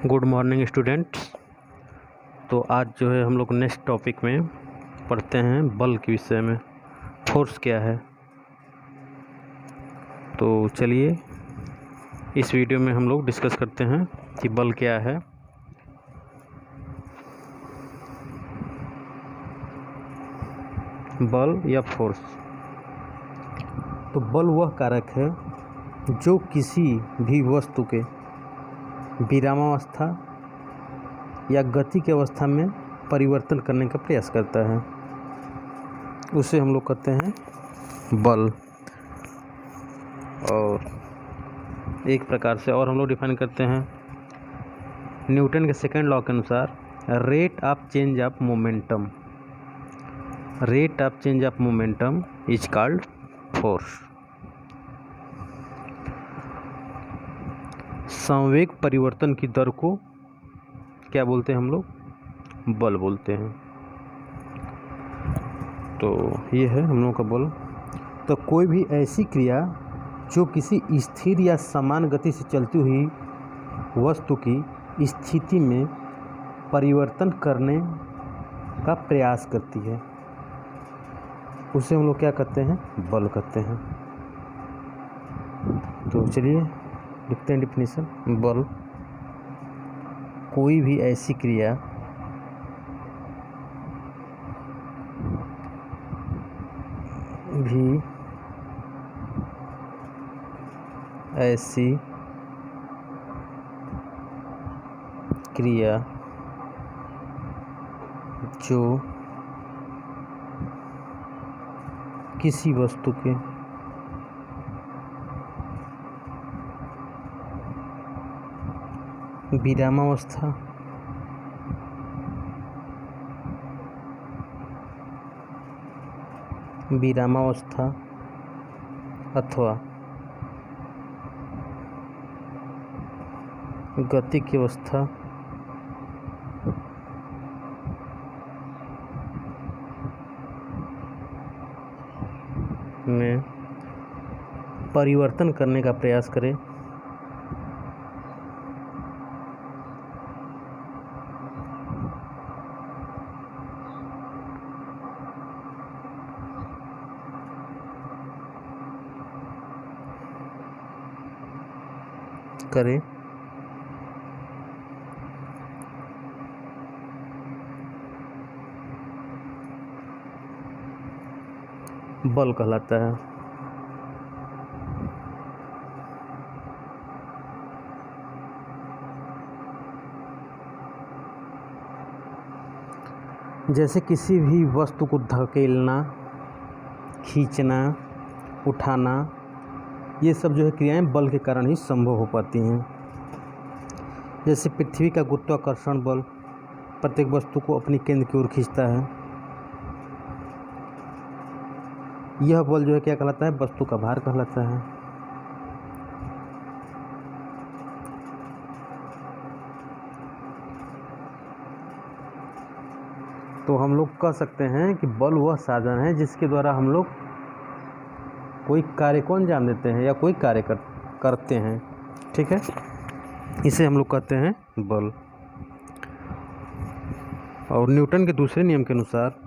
Good morning students. तो आज जो है हम लोग नेक्स्ट टॉपिक में पढ़ते हैं बल के विषय में। फोर्स क्या है। तो चलिए इस वीडियो में हम लोग डिस्कस करते हैं कि बल क्या है। बल या फोर्स। तो बल वह कारक है जो किसी भी वस्तु के विरामावस्था या गति की अवस्था में परिवर्तन करने का प्रयास करता है, उसे हम लोग कहते हैं बल। और एक प्रकार से और हम लोग डिफाइन करते हैं न्यूटन के सेकंड लॉ के अनुसार rate of change of momentum is called force. संवेग परिवर्तन की दर को क्या बोलते हैं हम लोग? बल बोलते हैं। तो ये है हम लोग का बल। तो कोई भी ऐसी क्रिया जो किसी स्थिर या समान गति से चलती हुई वस्तु की स्थिति में परिवर्तन करने का प्रयास करती है, उसे हम लोग क्या कहते हैं? बल कहते हैं। तो चलिए लिखते हैं डिफिनीशन। बल कोई भी ऐसी क्रिया जो किसी वस्तु के विरामावस्था अथवा गति की अवस्था में परिवर्तन करने का प्रयास करें, बल कहलाता है। जैसे किसी भी वस्तु को धकेलना, खींचना, उठाना, ये सब जो है क्रियाएं बल के कारण ही संभव हो पाती हैं। जैसे पृथ्वी का गुरुत्वाकर्षण बल प्रत्येक वस्तु को अपनी केंद्र की ओर खींचता है। यह बल जो है क्या कहलाता है? वस्तु का भार कहलाता है। तो हम लोग कह सकते हैं कि बल वह साधन है जिसके द्वारा हम लोग कोई कार्य को अंजाम देते हैं या कोई कार्य करते हैं। ठीक है, इसे हम लोग कहते हैं बल। और न्यूटन के दूसरे नियम के अनुसार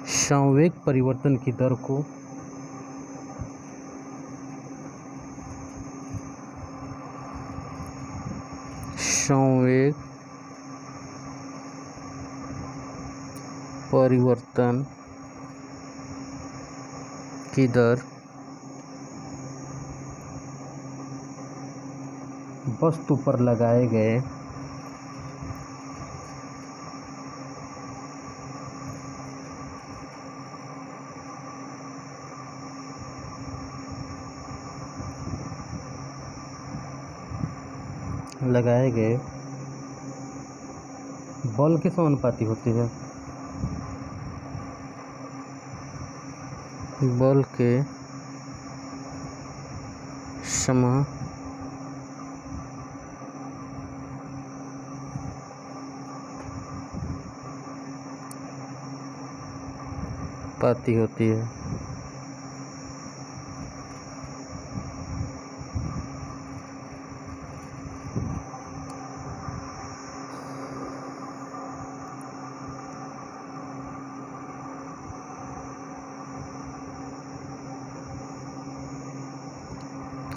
संवेग परिवर्तन की दर को वस्तु पर लगाए गए लगाए गए बल के समानुपाती होती है। बल के समानुपाती होती है।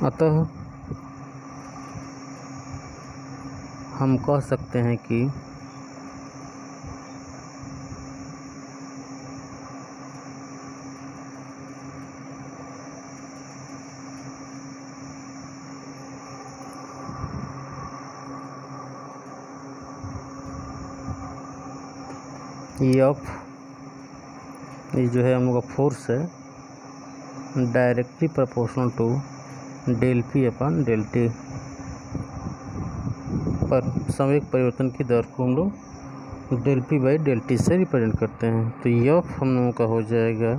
अतः हम कह सकते हैं कि F ये जो है हम लोग का फोर्स है directly proportional to del p upon del t पर संवेग परिवर्तन की दर को हम लोग del p by del t से रिप्रेजेंट करते हैं। तो F हम लोगों का हो जाएगा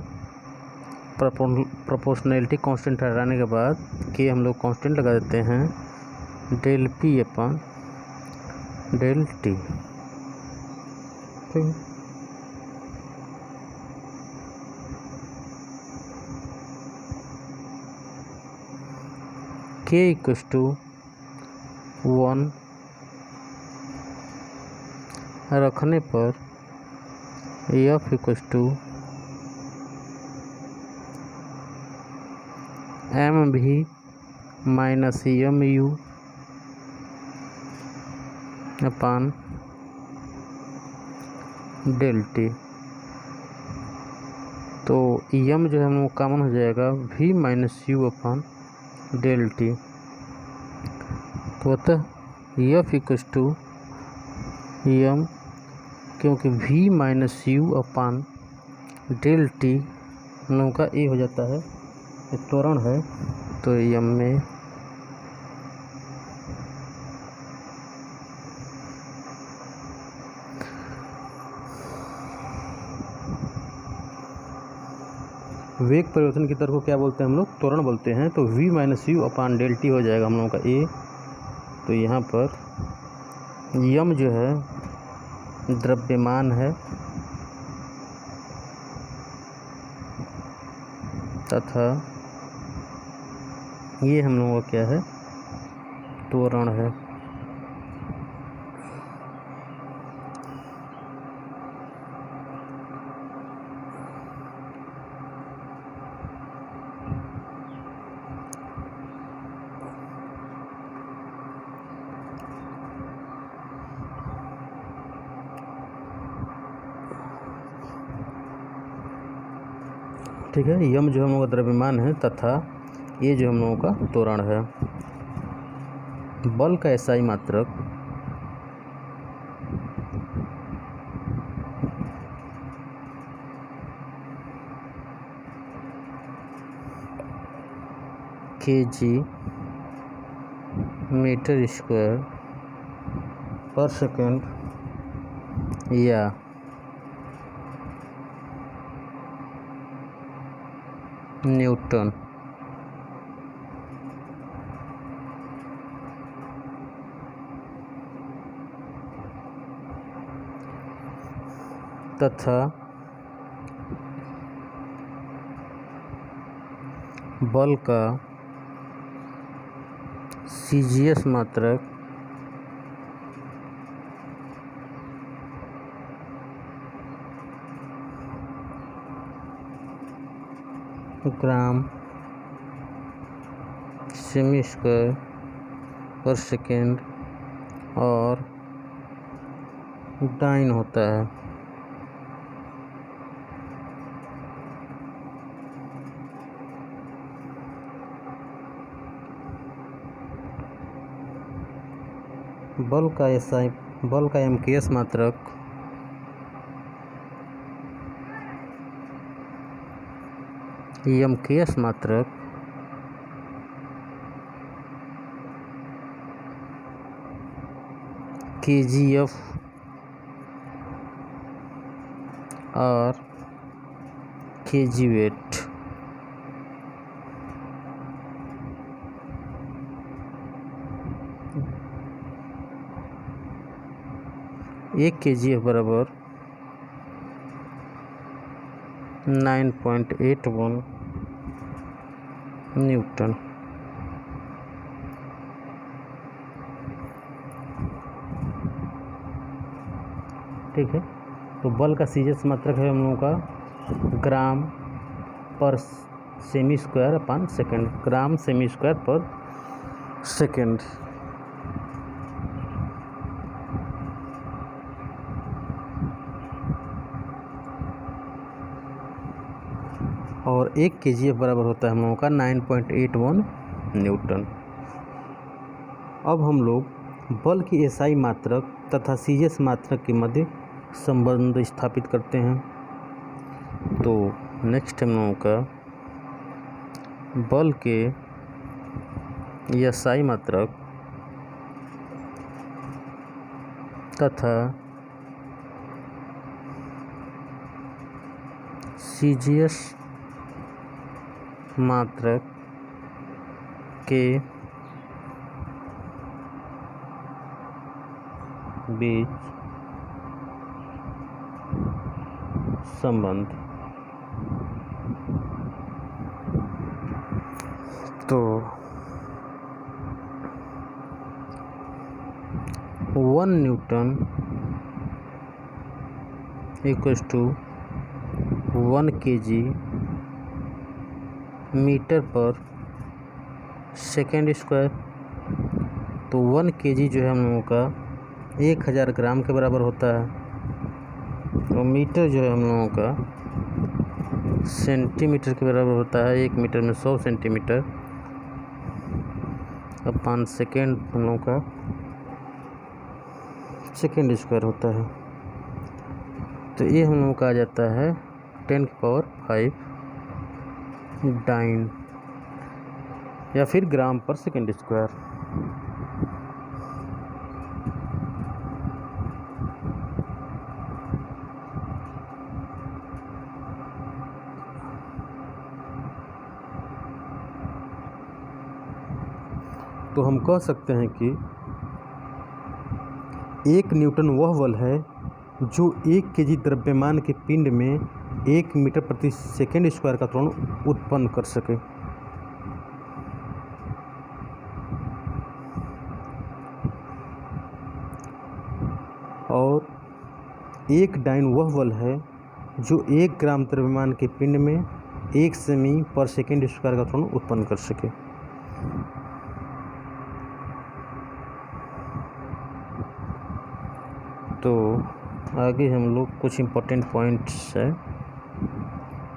प्रोपोर्शनैलिटी कांस्टेंट हटाने के बाद के हम लोग कांस्टेंट लगा देते हैं del p upon del t. ठीक, k इक्वस टू 1 रखने पर F इक्वस टू एम भी minus m u upon del t. तो एम जो है हम लोग कॉमन हो जाएगा v minus u upon del t. तो अतः F इक्वस टू एम क्योंकि v minus u upon del t हम लोगों का ए हो जाता है, त्वरण है। तो एम में वेग परिवर्तन की दर को क्या बोलते हैं हम लोग? त्वरण बोलते हैं। तो v minus u upon del t हो जाएगा हम लोगों का ए। तो यहाँ पर यम जो है द्रव्यमान है तथा ये हम लोगों का क्या है? त्वरण है। ठीक है, यम जो हम लोगों का द्रव्यमान है तथा ये जो हम लोगों का त्वरण है। बल का एसआई मात्रक kg मीटर स्क्वायर पर सेकेंड या न्यूटन तथा बल का सीजीएस मात्रक ग्राम सेमी स्क्वायर पर सेकेंड और डाइन होता है। बल का एसआई बल का एमकेएस मात्रक एमकेएस मात्रक kgf और kg वेट। एक kgf बराबर 9.81 न्यूटन। ठीक है, तो बल का सीजीएस मात्रक है हम लोगों का ग्राम पर सेमी स्क्वायर अपन सेकेंड, ग्राम सेमी स्क्वायर पर सेकेंड। और एक kgf बराबर होता है हम लोगों का 9.81 न्यूटन। अब हम लोग बल की एसआई मात्रक तथा सीजीएस मात्रक के मध्य संबंध स्थापित करते हैं। तो नेक्स्ट हम लोगों का बल के एसआई मात्रक तथा सीजीएस मात्रक के बीच संबंध। तो 1 newton equals to 1 kg metre per second square. तो 1 kg जो है हम लोगों का 1000 ग्राम के बराबर होता है। तो मीटर जो है हम लोगों का सेंटीमीटर के बराबर होता है। 1 मीटर में 100 सेंटीमीटर अपन सेकेंड हम लोगों का सेकेंड स्क्वायर होता है। तो ये हम लोगों का आ जाता है 10⁵ डाइन या फिर ग्राम पर सेकेंड स्क्वायर। तो हम कह सकते हैं कि 1 न्यूटन वह बल है जो 1 kg द्रव्यमान के पिंड में 1 मीटर प्रति सेकेंड स्क्वायर का त्वरण उत्पन्न कर सके। और 1 डाइन वह बल है जो 1 ग्राम द्रव्यमान के पिंड में 1 सेमी पर सेकेंड स्क्वायर का त्वरण उत्पन्न कर सके। तो आगे हम लोग कुछ इम्पोर्टेंट पॉइंट्स है,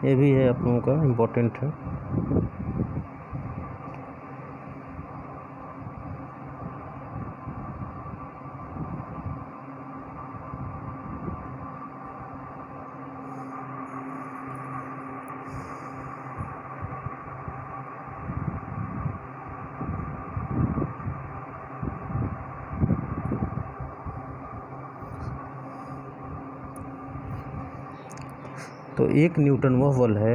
ये भी है आप लोगों का इम्पोर्टेंट है। तो 1 न्यूटन वह बल है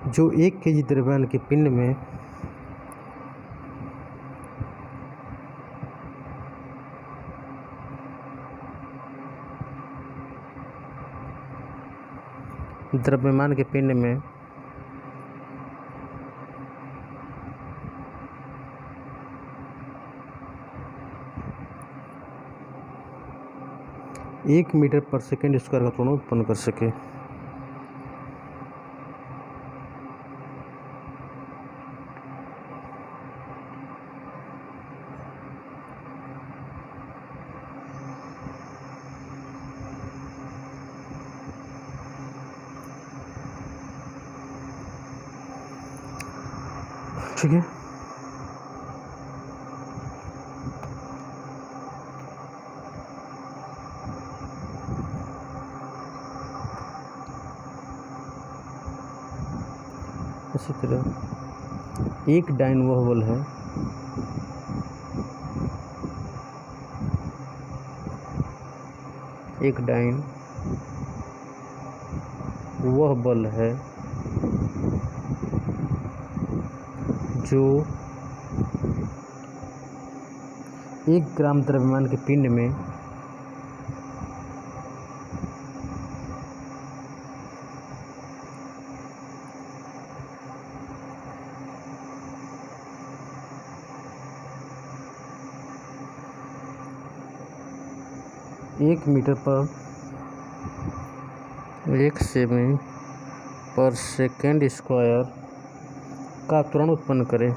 जो 1 kg द्रव्यमान के पिंड में द्रव्यमान के पिंड में 1 मीटर पर सेकेंड स्क्वायर का त्वरण उत्पन्न कर सके। ठीक है, इसी तरह एक डाइन वह बल है एक डाइन वह बल है जो 1 ग्राम द्रव्यमान के पिंड में एक मीटर पर 1 सेमी पर सेकेंड स्क्वायर का त्वरण उत्पन्न करें।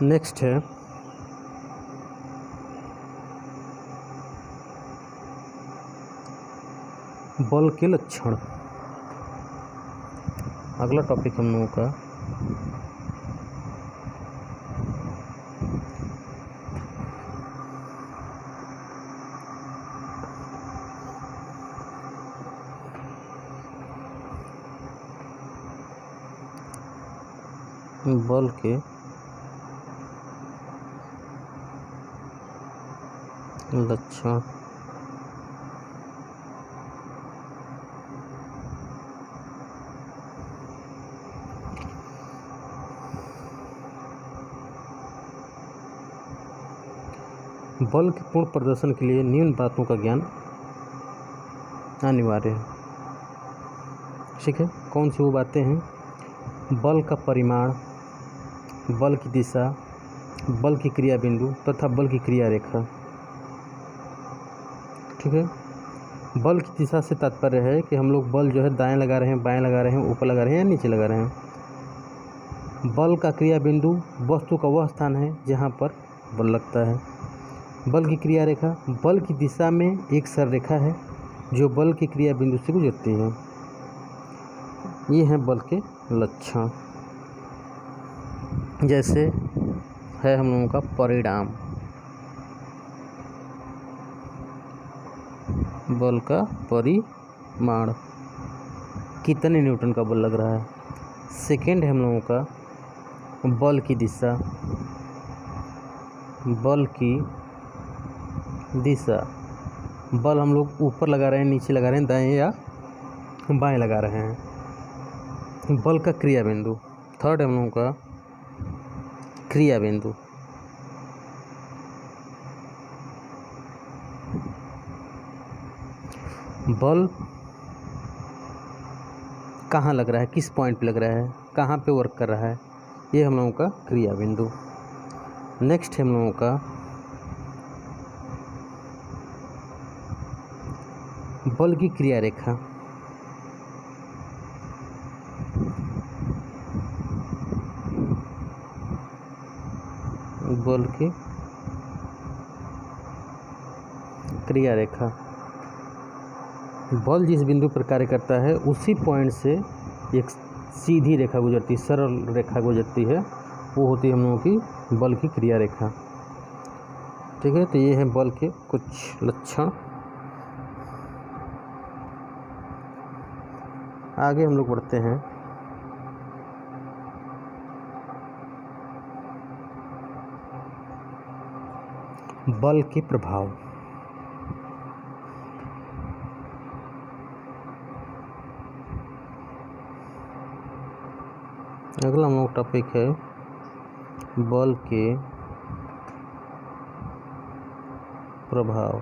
नेक्स्ट है बल के लक्षण। अगला टॉपिक हम लोगों का बल के लक्षण। बल के पूर्ण प्रदर्शन के लिए निम्न बातों का ज्ञान अनिवार्य है। ठीक है, कौन सी वो बातें हैं? बल का परिमाण, बल की दिशा, बल की क्रिया बिंदु तथा बल की क्रिया रेखा। ठीक है, बल की दिशा से तात्पर्य है कि हम लोग बल जो है दाएं लगा रहे हैं, बाएं लगा रहे हैं, ऊपर लगा रहे हैं या नीचे लगा रहे हैं। बल का क्रिया बिंदु वस्तु का वह स्थान है जहां पर बल लगता है। बल की क्रिया रेखा बल की दिशा में एक सररेखा है जो बल की क्रिया बिंदु से गुजरती है। ये हैं बल के लक्षण। जैसे है हम लोगों का परिणाम, बल का परिमाण, कितने न्यूटन का बल लग रहा है। सेकेंड है हम लोगों का बल की दिशा, बल की दिशा, बल हम लोग ऊपर लगा रहे हैं, नीचे लगा रहे हैं, दाएं या बाएं लगा रहे हैं। बल का क्रिया बिंदु, थर्ड है हम लोगों का क्रिया बिंदु। बल कहाँ लग रहा है, किस पॉइंट पे लग रहा है, कहाँ पे वर्क कर रहा है, ये हम लोगों का क्रिया बिंदु। नेक्स्ट है हम लोगों का बल की क्रिया रेखा। बल की क्रिया रेखा, बल जिस बिंदु पर कार्य करता है उसी पॉइंट से एक सीधी रेखा गुजरती है, सरल रेखा गुजरती है, वो होती है हम लोगों की बल की क्रिया रेखा। ठीक है, तो ये है बल के कुछ लक्षण। आगे हम लोग बढ़ते हैं बल के प्रभाव। अगला हम लोग टॉपिक है बल के प्रभाव।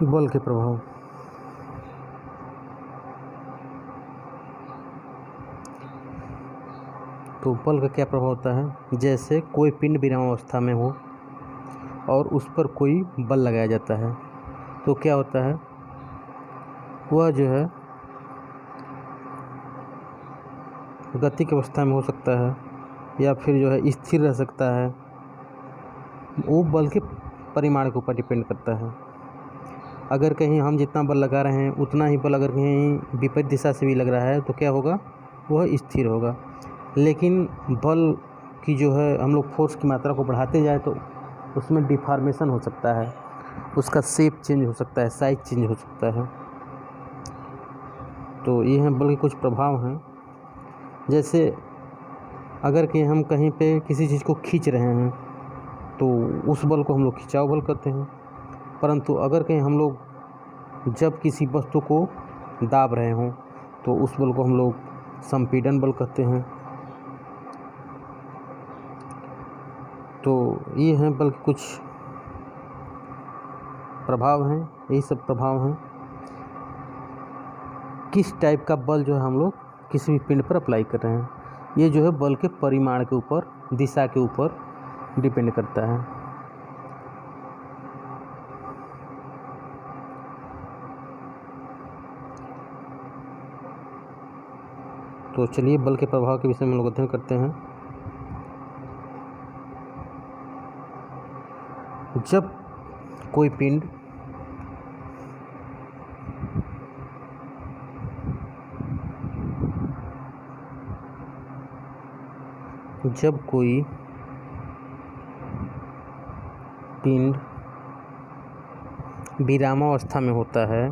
बल के प्रभाव। तो बल का क्या प्रभाव होता है? जैसे कोई पिंड विरामावस्था में हो और उस पर कोई बल लगाया जाता है तो क्या होता है, वह जो है गति की अवस्था में हो सकता है या फिर जो है स्थिर रह सकता है। वो बल के परिमाण के ऊपर डिपेंड करता है। अगर कहीं हम जितना बल लगा रहे हैं उतना ही बल अगर कहीं विपरीत दिशा से भी लग रहा है तो क्या होगा, वह स्थिर होगा। लेकिन बल की जो है हम लोग फोर्स की मात्रा को बढ़ाते जाए तो उसमें डिफॉर्मेशन हो सकता है, उसका शेप चेंज हो सकता है, साइज चेंज हो सकता है। तो ये हैं बल के कुछ प्रभाव हैं। जैसे अगर कि हम कहीं पे किसी चीज़ को खींच रहे हैं तो उस बल को हम लोग खिंचाव बल कहते हैं। परंतु अगर कहीं हम लोग जब किसी वस्तु को दाब रहे हों तो उस बल को हम लोग संपीड़न बल कहते हैं। तो ये हैं बल के कुछ प्रभाव हैं, यही सब प्रभाव हैं। किस टाइप का बल जो है हम लोग किसी भी पिंड पर अप्लाई कर रहे हैं, ये जो है बल के परिमाण के ऊपर, दिशा के ऊपर डिपेंड करता है। तो चलिए बल के प्रभाव के विषय में हम लोग अध्ययन करते हैं। जब कोई पिंड विरामावस्था में होता है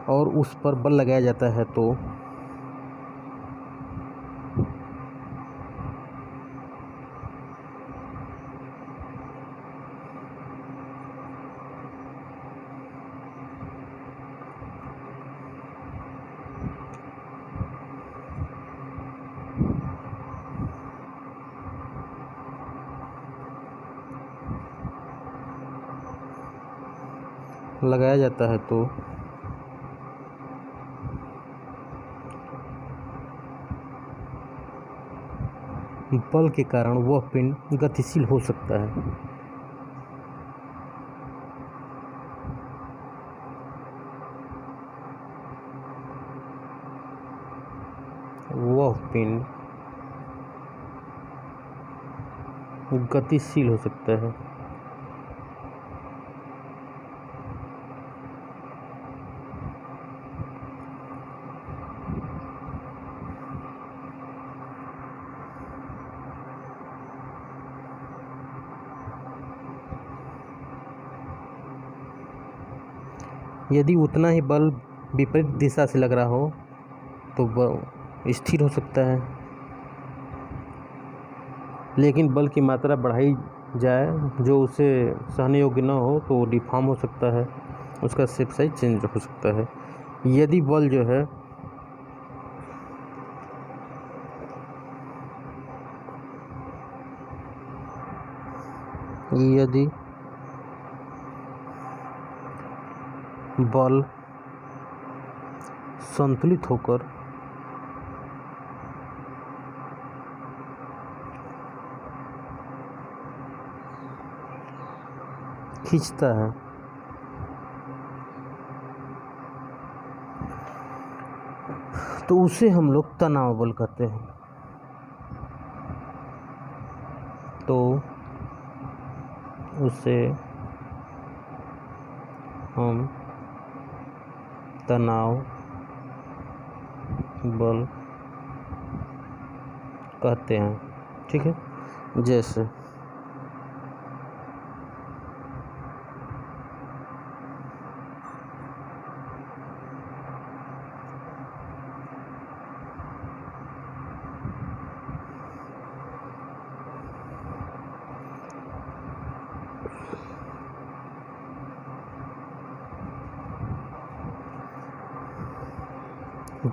और उस पर बल लगाया जाता है तो लगाया जाता है तो बल के कारण वह पिंड गतिशील हो सकता है। वह पिंड गतिशील हो सकता है। यदि उतना ही बल विपरीत दिशा से लग रहा हो तो वह स्थिर हो सकता है। लेकिन बल की मात्रा बढ़ाई जाए जो उसे सहने योग्य न हो तो डिफॉर्म हो सकता है, उसका शेप साइज चेंज हो सकता है। यदि बल जो है बल संतुलित होकर खींचता है, तो उसे हम लोग तनाव बल कहते हैं। तो उसे हम तनाव बल कहते हैं। ठीक है, जैसे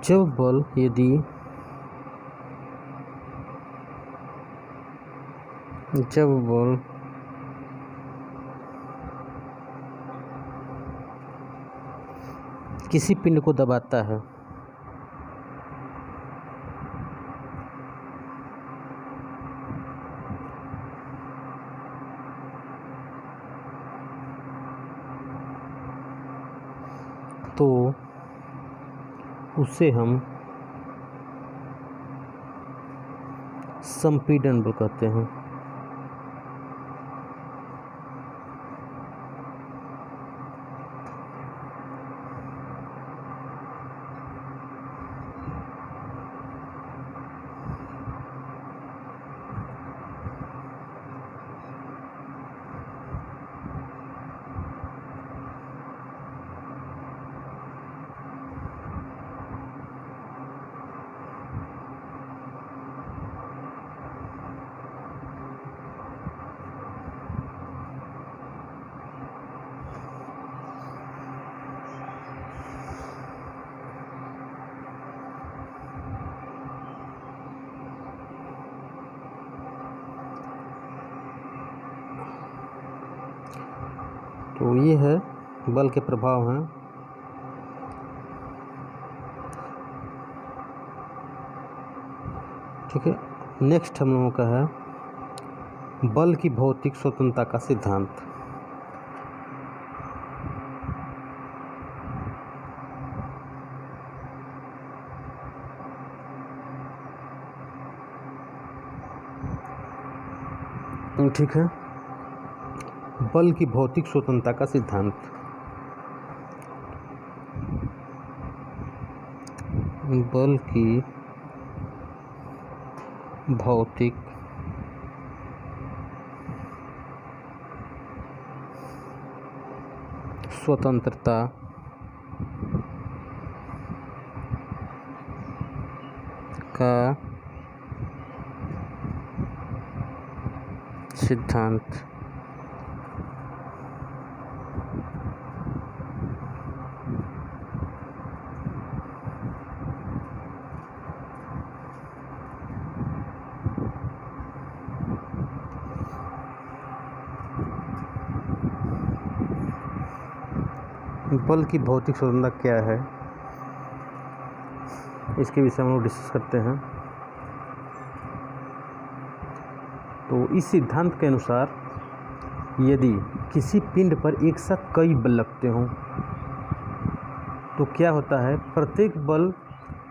जब बल किसी पिंड को दबाता है तो उसे हम संपीड़न बल कहते हैं। तो ये है बल के प्रभाव हैं। ठीक है, नेक्स्ट हम लोगों का है बल की भौतिक स्वतंत्रता का सिद्धांत। ठीक है, बल की भौतिक स्वतंत्रता का सिद्धांत। बल की भौतिक स्वतंत्रता का सिद्धांत। बल की भौतिक स्वतंत्रता क्या है, इसके विषय में हम लोग डिस्कस करते हैं। तो इस सिद्धांत के अनुसार यदि किसी पिंड पर एक साथ कई बल लगते हों तो क्या होता है, प्रत्येक बल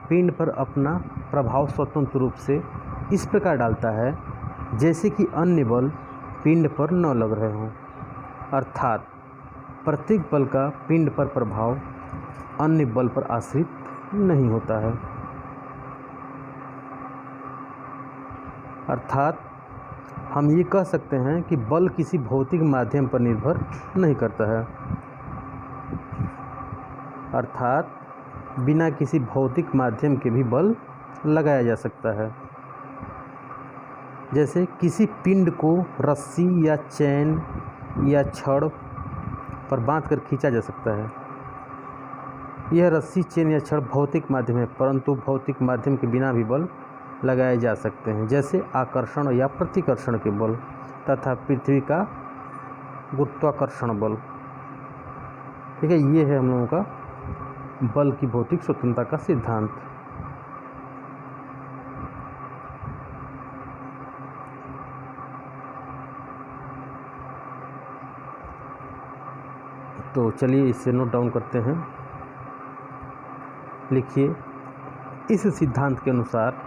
पिंड पर अपना प्रभाव स्वतंत्र रूप से इस प्रकार डालता है जैसे कि अन्य बल पिंड पर न लग रहे हों। अर्थात प्रत्येक बल का पिंड पर प्रभाव अन्य बल पर आश्रित नहीं होता है। अर्थात हम ये कह सकते हैं कि बल किसी भौतिक माध्यम पर निर्भर नहीं करता है। अर्थात बिना किसी भौतिक माध्यम के भी बल लगाया जा सकता है। जैसे किसी पिंड को रस्सी या चैन या छड़ पर बांधकर खींचा जा सकता है। यह रस्सी, चैन या छड़ भौतिक माध्यम है, परंतु भौतिक माध्यम के बिना भी बल लगाए जा सकते हैं, जैसे आकर्षण या प्रतिकर्षण के बल तथा पृथ्वी का गुरुत्वाकर्षण बल। ठीक है, ये है हम लोगों का बल की भौतिक स्वतंत्रता का सिद्धांत। तो चलिए इसे नोट डाउन करते हैं। लिखिए, इस सिद्धांत के अनुसार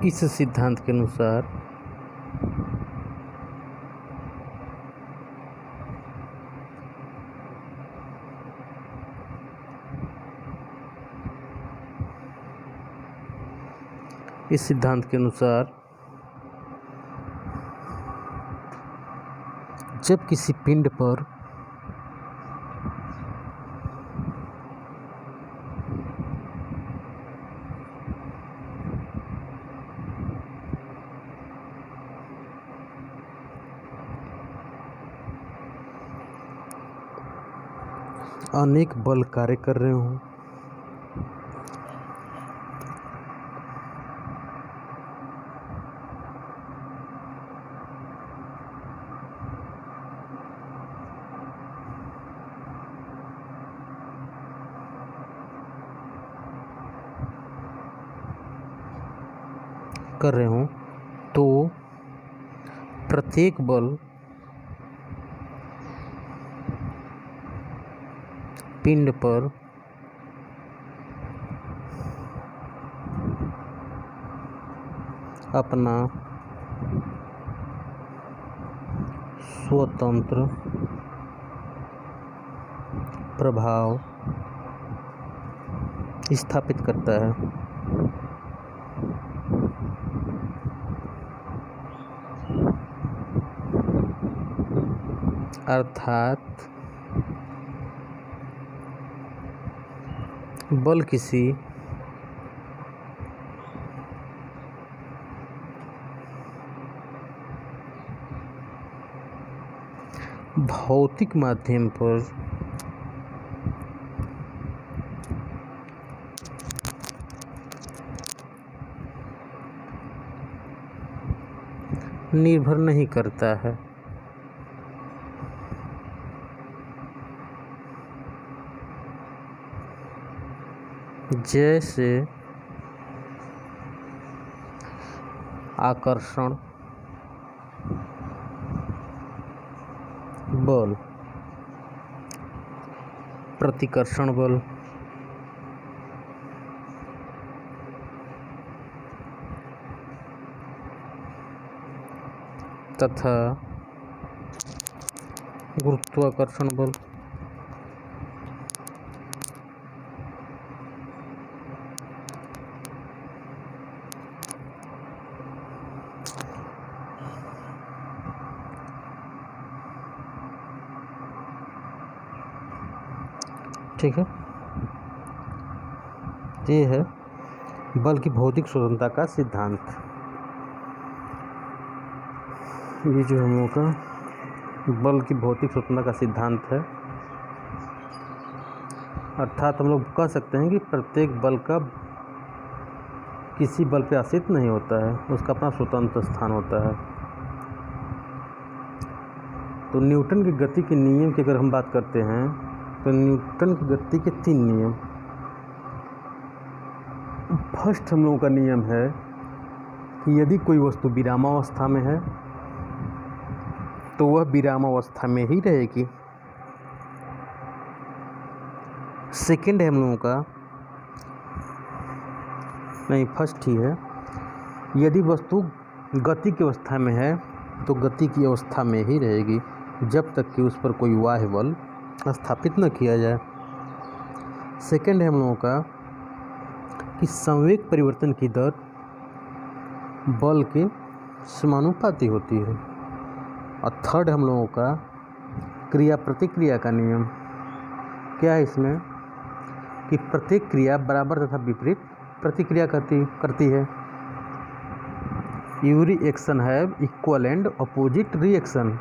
इस सिद्धांत के अनुसार इस सिद्धांत के अनुसार जब किसी पिंड पर अनेक बल कार्य कर रहे हों, तो प्रत्येक बल पिंड पर अपना स्वतंत्र प्रभाव स्थापित करता है। अर्थात बल किसी भौतिक माध्यम पर निर्भर नहीं करता है। जैसे आकर्षण बल, प्रतिकर्षण बल, तथा गुरुत्वाकर्षण बल। ठीक है, ये है बल की भौतिक स्वतंत्रता का सिद्धांत। ये जो हम लोगों का बल की भौतिक स्वतंत्रता का सिद्धांत है, अर्थात हम लोग कह सकते हैं कि प्रत्येक बल का किसी बल पे आश्रित नहीं होता है, उसका अपना स्वतंत्र स्थान होता है। तो न्यूटन की गति के नियम की अगर हम बात करते हैं तो न्यूटन की गति के 3 नियम। फर्स्ट हम लोगों का नियम है कि यदि कोई वस्तु विरामावस्था में है तो वह विरामावस्था में ही रहेगी। सेकंड है हम लोगों का, नहीं फर्स्ट ही है, यदि वस्तु गति की अवस्था में है तो गति की अवस्था में ही रहेगी जब तक कि उस पर कोई बाह्य बल स्थापित न किया जाए। सेकंड है हम लोगों का कि संवेग परिवर्तन की दर बल के समानुपाती होती है। और थर्ड हम लोगों का क्रिया प्रतिक्रिया का नियम। क्या है इसमें कि प्रत्येक क्रिया बराबर तथा विपरीत प्रतिक्रिया करती है। Every action have equal and opposite reaction.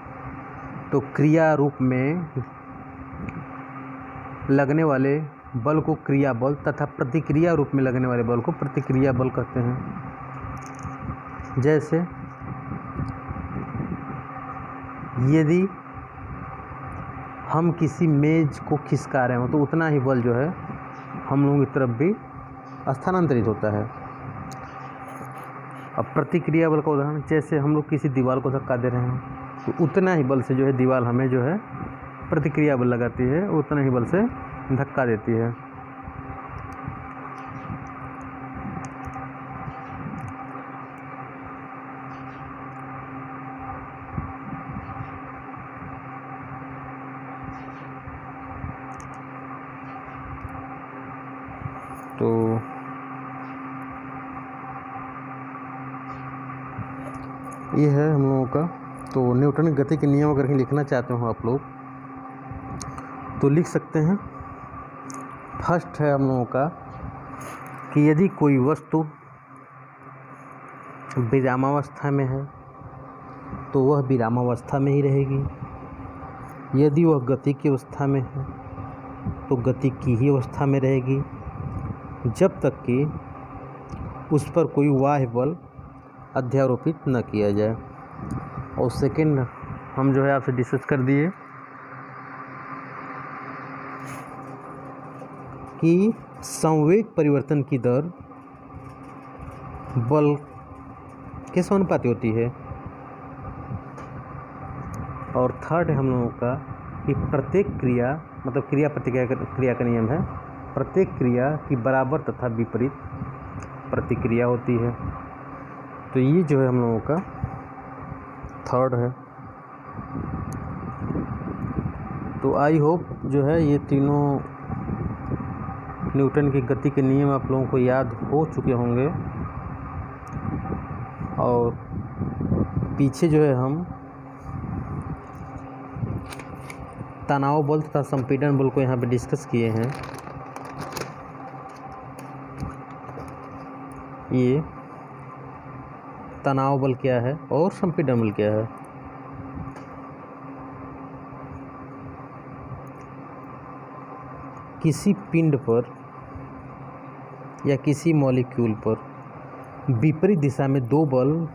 तो क्रिया रूप में लगने वाले बल को क्रिया बल तथा प्रतिक्रिया रूप में लगने वाले बल को प्रतिक्रिया बल कहते हैं। जैसे यदि हम किसी मेज को खिसका रहे हो तो उतना ही बल जो है हम लोगों की तरफ भी स्थानांतरित होता है। अब प्रतिक्रिया बल का उदाहरण, जैसे हम लोग किसी दीवार को धक्का दे रहे हैं तो उतना ही बल से जो है दीवार हमें जो है प्रतिक्रिया बल लगाती है, उतना ही बल से धक्का देती है। तो ये है हम लोगों का। तो न्यूटन की गति के नियम अगर कहीं लिखना चाहते हो आप लोग तो लिख सकते हैं। फर्स्ट है हम लोगों का कि यदि कोई वस्तु विरामावस्था में है तो वह विरामावस्था में ही रहेगी। यदि वह गति की अवस्था में है तो गति की ही अवस्था में रहेगी, जब तक कि उस पर कोई बाह्य बल अध्यारोपित न किया जाए। और सेकंड हम जो है आपसे डिस्कस कर दिए कि संवेग परिवर्तन की दर बल के समानुपाती होती है। और थर्ड है हम लोगों का कि प्रत्येक क्रिया मतलब क्रिया प्रतिक्रिया का नियम है, प्रत्येक क्रिया की बराबर तथा विपरीत प्रतिक्रिया होती है। तो ये जो है हम लोगों का थर्ड है। तो आई होप जो है ये तीनों न्यूटन की गति के नियम आप लोगों को याद हो चुके होंगे। और पीछे जो है हम तनाव बल तथा संपीड़न बल को यहाँ पे डिस्कस किए हैं। ये तनाव बल क्या है और संपीड़न बल क्या है। किसी पिंड पर या किसी मॉलिक्यूल पर विपरीत दिशा में दो बल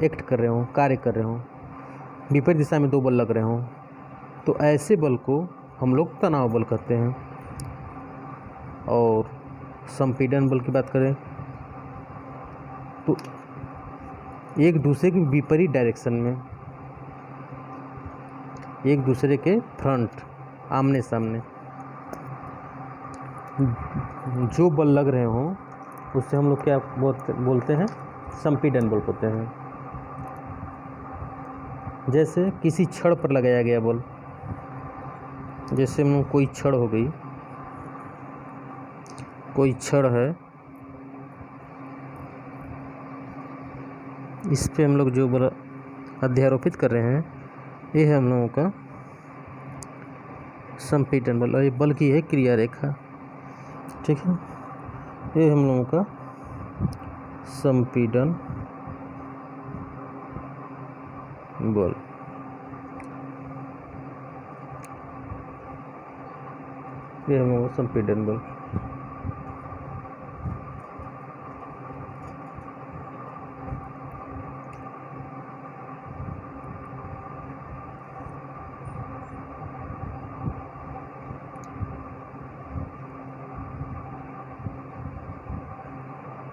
एक्ट कर रहे हों, कार्य कर रहे हों, विपरीत दिशा में दो बल लग रहे हों, तो ऐसे बल को हम लोग तनाव बल कहते हैं। और संपीड़न बल की बात करें तो एक दूसरे के विपरीत डायरेक्शन में, एक दूसरे के फ्रंट आमने सामने जो बल लग रहे हों उससे हम लोग क्या बोलते हैं, संपीड़न बल होते हैं। जैसे किसी छड़ पर लगाया गया बल, जैसे हम कोई छड़ हो गई, कोई छड़ है, इस पे हम लोग जो बल अध्यारोपित कर रहे हैं ये है हम लोगों का संपीड़न बल। और ये बल की है क्रिया रेखा, ठीक है। ये हम लोगों का संपीड़न बल। ये हम लोगों का संपीड़न बल।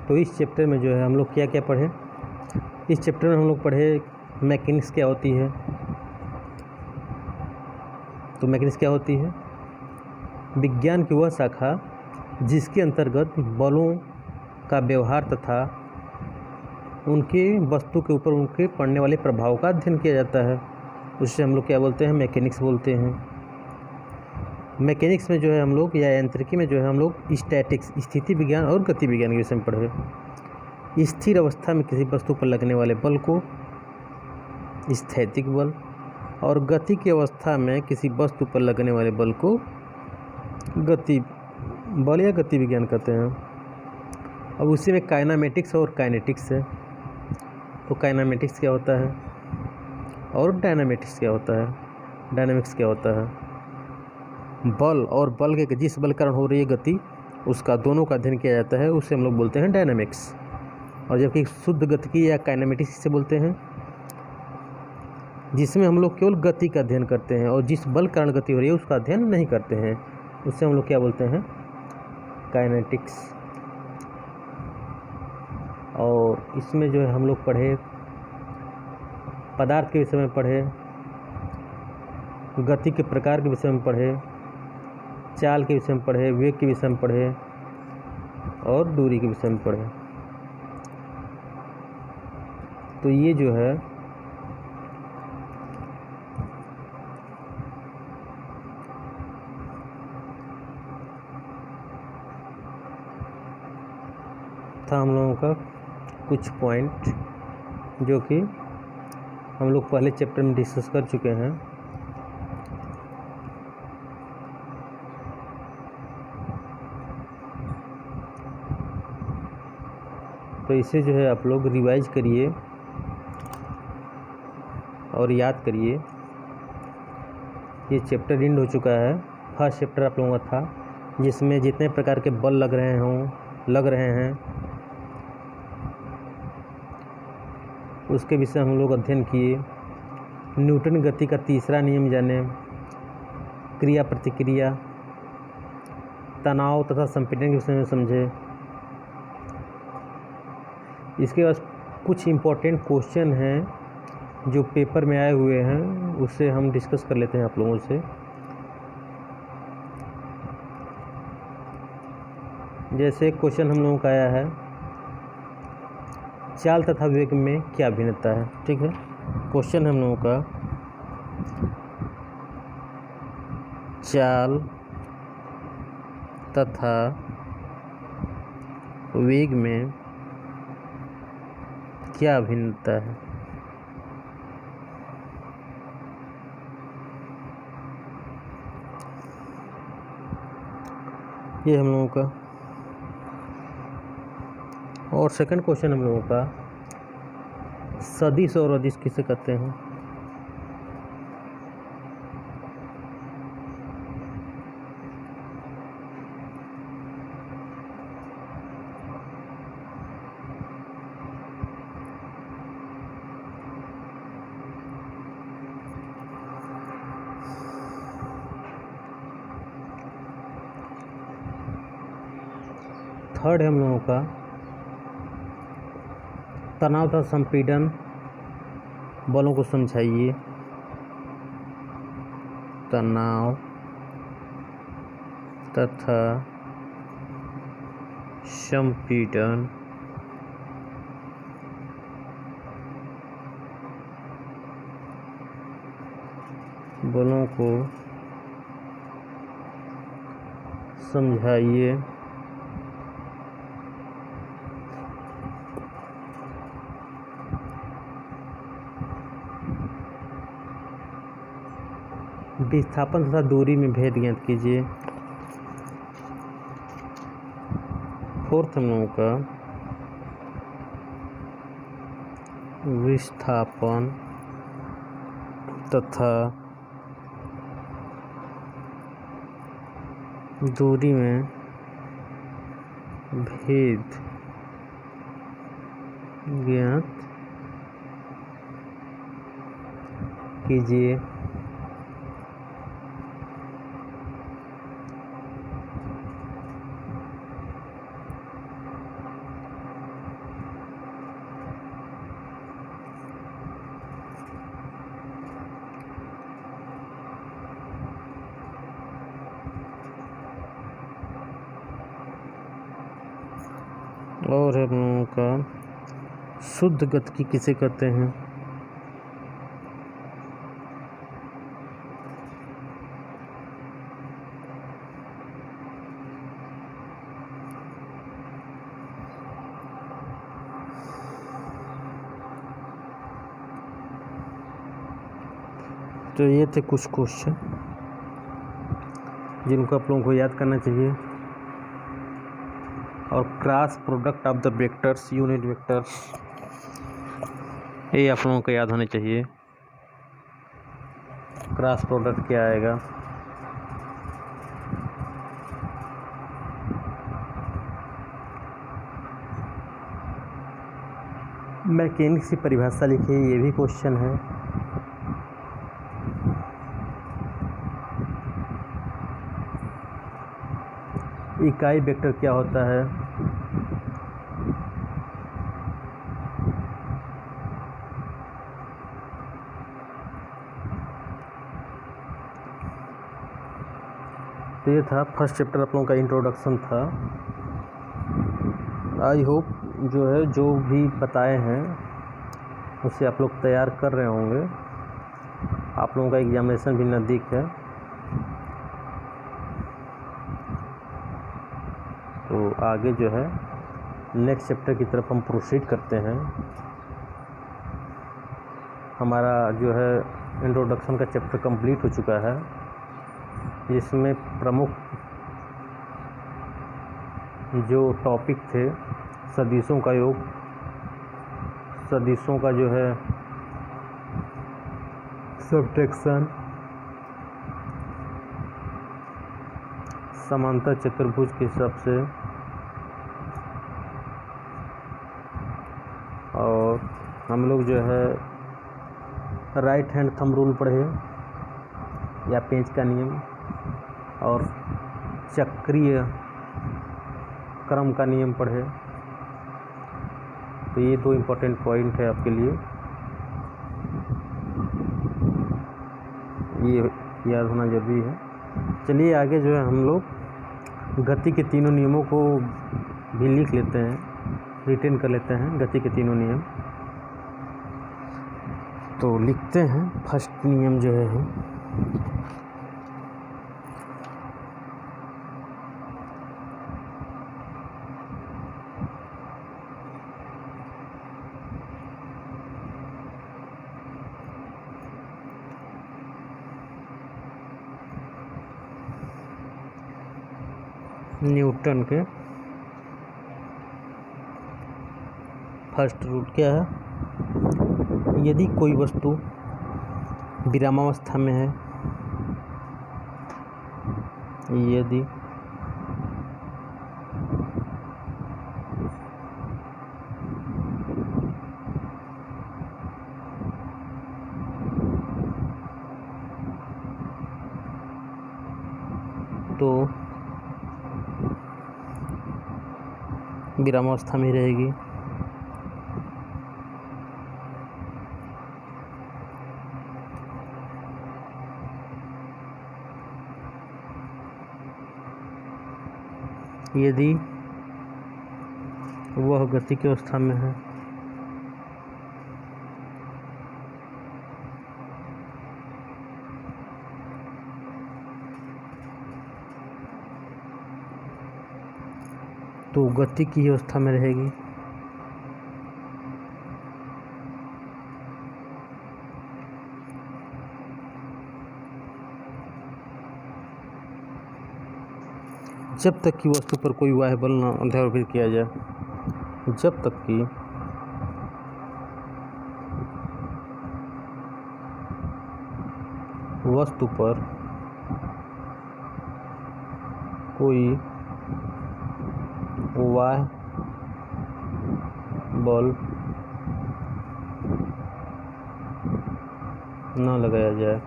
तो इस चैप्टर में जो है हम लोग क्या क्या पढ़े, इस चैप्टर में हम लोग पढ़े मैकेनिक्स क्या होती है। तो मैकेनिक्स क्या होती है, विज्ञान की वह शाखा जिसके अंतर्गत बलों का व्यवहार तथा उनके वस्तु के ऊपर उनके पड़ने वाले प्रभाव का अध्ययन किया जाता है, उससे हम लोग क्या बोलते हैं, मैकेनिक्स बोलते हैं। मैकेनिक्स में जो है हम लोग या यांत्रिकी में जो है हम लोग स्टैटिक्स स्थिति विज्ञान और गति विज्ञान के विषय में पढ़े। स्थिर अवस्था में किसी वस्तु पर लगने वाले बल को स्थैतिक बल और गति की अवस्था में किसी वस्तु पर लगने वाले बल को गति बल या गति विज्ञान कहते हैं। अब उसी में काइनेमेटिक्स और काइनेटिक्स है। तो काइनेमेटिक्स क्या होता है और डायनामिक्स क्या होता है, डायनामिक्स क्या होता है। बल और बल के जिस बल के कारण हो रही है गति उसका दोनों का अध्ययन किया जाता है, उसे हम लोग बोलते हैं डायनामिक्स। और जबकि शुद्ध गतिकी या काइनेमेटिक्स से बोलते हैं, जिसमें हम लोग केवल गति का अध्ययन करते हैं और जिस बल कारण गति हो रही है उसका अध्ययन नहीं करते हैं, उससे हम लोग क्या बोलते हैं, काइनेटिक्स। और इसमें जो है हम लोग पढ़े पदार्थ के विषय में पढ़े, गति के प्रकार के विषय में पढ़े, चाल के विषय में पढ़े, वेग के विषय में पढ़े और दूरी के विषय में पढ़े। तो ये जो है था हम लोगों का कुछ पॉइंट जो कि हम लोग पहले चैप्टर में डिस्कस कर चुके हैं। तो इसे जो है आप लोग रिवाइज करिए और याद करिए। ये चैप्टर एंड हो चुका है। फर्स्ट चैप्टर आप लोगों का था जिसमें जितने प्रकार के बल लग रहे हैं उसके विषय हम लोग अध्ययन किए। न्यूटन गति का तीसरा नियम जाने, क्रिया प्रतिक्रिया, तनाव तथा संपीड़न के विषय में समझे। इसके बाद कुछ इम्पोर्टेंट क्वेश्चन हैं जो पेपर में आए हुए हैं, उससे हम डिस्कस कर लेते हैं आप लोगों से। जैसे क्वेश्चन हम लोगों का आया है, चाल तथा वेग में क्या भिन्नता है। ठीक है, क्वेश्चन हम लोगों का, चाल तथा वेग में क्या भिन्नता है। ये हम लोगों का। और सेकंड क्वेश्चन हम लोगों का, सदिश और अदिश किसे कहते हैं। थर्ड है हम लोगों का, तनाव तथा संपीड़न बलों को समझाइए। तनाव तथा संपीड़न बलों को समझाइए। विस्थापन तथा दूरी में भेद ज्ञात कीजिए। फोर्थ हम लोगों का, विस्थापन तथा दूरी में भेद ज्ञात कीजिए। और हम लोगों का, शुद्ध गतिकी किसे कहते हैं। तो ये थे कुछ क्वेश्चन जिनको आप लोगों को याद करना चाहिए। और cross product of the vectors, unit vectors, ये आप लोगों को याद होने चाहिए। क्रॉस प्रोडक्ट क्या आएगा। मैकेनिक्स की परिभाषा लिखिए, ये भी क्वेश्चन है। इकाई वेक्टर क्या होता है? तो ये था फर्स्ट चैप्टर, आप लोगों का इंट्रोडक्शन था। आई होप जो भी बताए हैं उससे आप लोग तैयार कर रहे होंगे। आप लोगों का एग्जामिनेशन भी नज़दीक है, तो आगे जो है नेक्स्ट चैप्टर की तरफ हम प्रोसीड करते हैं। हमारा जो है इंट्रोडक्शन का चैप्टर कंप्लीट हो चुका है, जिसमें प्रमुख जो टॉपिक थे सदिशों का योग, सदिशों का जो है सबट्रैक्शन, समांतर चतुर्भुज के हिसाब से, और हम लोग जो है राइट हैंड थंब रूल पढ़े या पेंच का नियम, और चक्रीय क्रम का नियम पढ़े। तो ये दो इम्पोर्टेंट पॉइंट है आपके लिए, ये याद होना जरूरी है। चलिए आगे जो है हम लोग गति के तीनों नियमों को भी लिख लेते हैं, रिटेन कर लेते हैं गति के तीनों नियम। तो लिखते हैं फर्स्ट नियम जो है न्यूटन के फर्स्ट रूल क्या है? यदि कोई वस्तु विरामावस्था में है, यदि तो विरामावस्था में रहेगी। यदि वह गति की अवस्था में है, तो गति की अवस्था में रहेगी। जब तक कि वस्तु पर कोई बाह्य बल न अध्यारोपित किया जाए, जब तक कि वस्तु पर कोई बाह्य बल न लगाया जाए।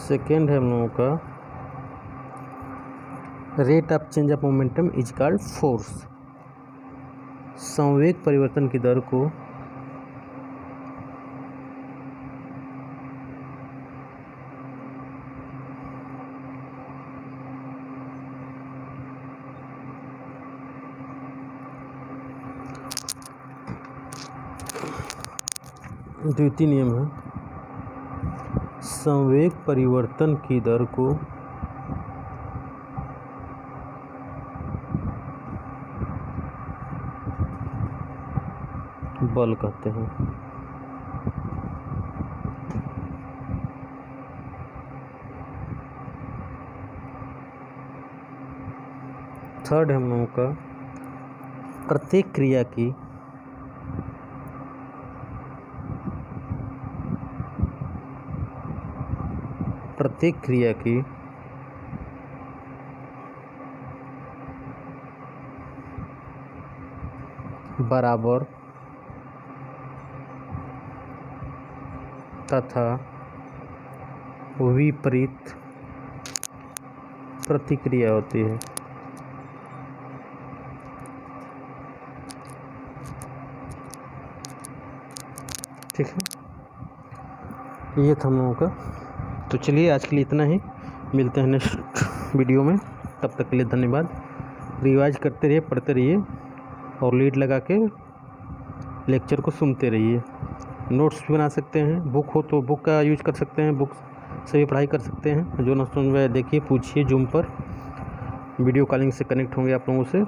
सेकेंड है हम लोगों का rate of change of momentum is called force. संवेग परिवर्तन की दर को द्वितीय नियम है, संवेग परिवर्तन की दर को बल कहते हैं। थर्ड हम लोगों का प्रत्येक क्रिया की बराबर तथा विपरीत प्रतिक्रिया होती है। ठीक है, ये था हम लोगों का। तो चलिए आज के लिए इतना ही, मिलते हैं नेक्स्ट वीडियो में। तब तक के लिए धन्यवाद। रिवाइज करते रहिए, पढ़ते रहिए और लीड लगा के लेक्चर को सुनते रहिए। नोट्स भी बना सकते हैं, बुक हो तो बुक का यूज कर सकते हैं, बुक से भी पढ़ाई कर सकते हैं। जो ना समझ में देखिए, पूछिए, जूम पर वीडियो कॉलिंग से कनेक्ट होंगे आप लोगों से।